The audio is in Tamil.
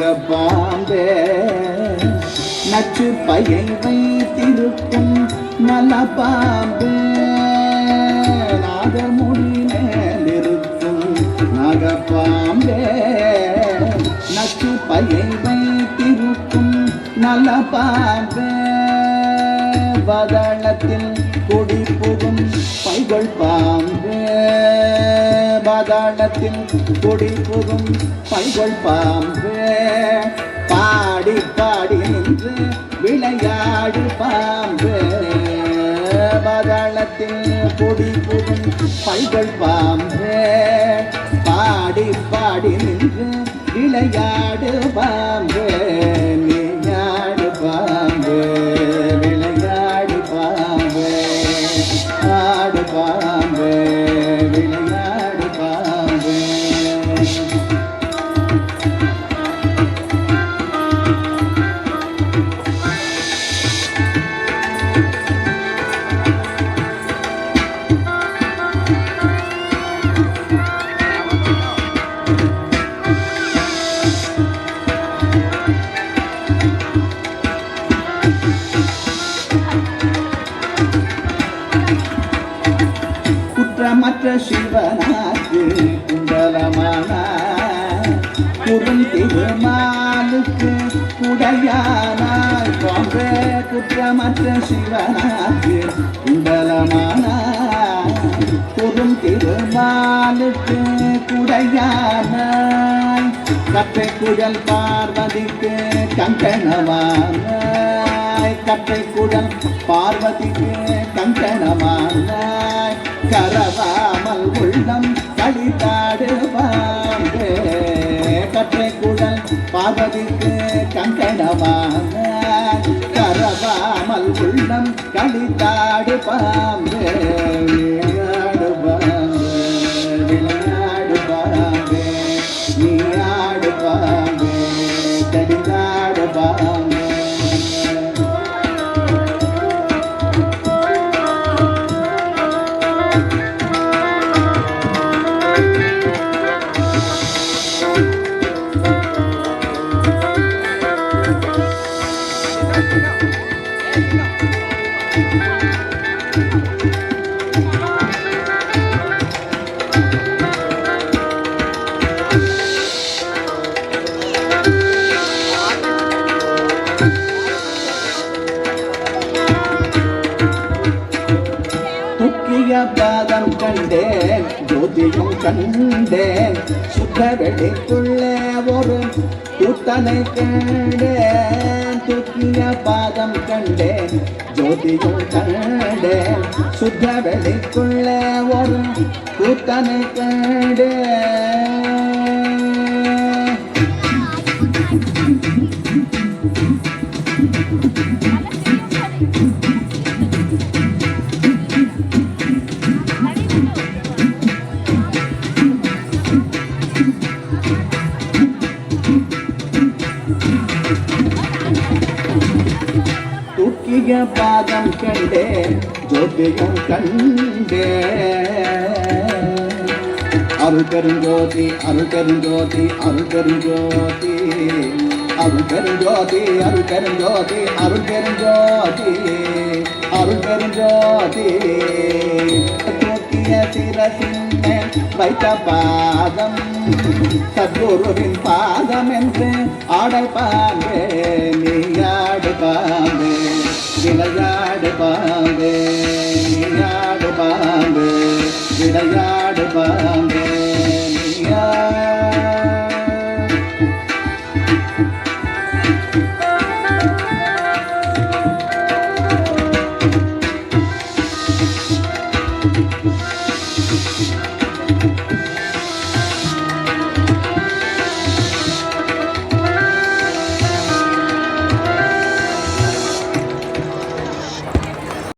நாகப்பாம்பே நச்சு பையை வைத்திருக்கும் நல்ல பாம்பே நாகமுடி மேலிருக்கும் நாகப்பாம்பே நச்சு பையை வைத்திருக்கும் நல்ல பாம்பே பாதாளத்தில் கொடி புகும் பைகள் பாம்பே பாதாளத்தில் கொடி புகும் பைகள் பாம்பே பாடி பாடி நின்று விளையாடு பாம்பே பாதாளத்தில் கொடி புகும் பைகள் பாம்பே பாடி பாடி நின்று விளையாடு பாம்பே நீயாடு பாம்பே விளையாடு பாம்பே ஆடு பாம்பே விளையாடு பாம்பே குற்றமற்ற சிவனாக்கு குண்டலமான திருமாலுக்கு குடையானாய் பாம்பே குற்றமற்ற சிவனாக்கு குண்டலமான திருமாலுக்கு குடையானாய் கற்றை குழல் பார்வதிக்கு கங்கணமானாய் கற்றை குழல் பார்வதிக்கு கங்கணமானாய் கரவாமல் உள்ளம் கழித்தாடு பாம்பே கற்றை குழல் பார்வதிக்கு கங்கணமானாய் கரவாமல் உள்ளம் கழித்தாடு பாம்பே விளையாடு பாம்பே விளையாடு பாம்பே நீ ஆடு பாம்பே கடிதாடு பாம்பே பாதம் கண்டேன் ஜோதியும் கண்டேன் சுத்த வெளிக்குள்ளே ஒரு கூத்தனை கண்டேன் துக்கிய பாதம் கண்டேன் ஜோதியும் கண்டேன் சுத்த வெளிக்குள்ளே ஒரு கூத்தனை கண்டேன் துக்கிய பாதம் கண்டேன் ஜோதியும் கண்டேன் அருள் பெருஞ்சோதி அருள் பெருஞ்சோதி அருள் பெருஞ்சோதி அருள் பெருஞ்சோதி அருள் பெருஞ்சோதி அருள் பெருஞ்சோதி அருள் பெருஞ்சோதி தூக்கிய சிரசின்மே வைத்த பாதம் சத்குருவின் பாதம் என்று ஆடல் பாம்பே நீயாடு பாம்பே விளையாடு பாம்பே நீயாடு பாம்பே விளையாடு பாம்பே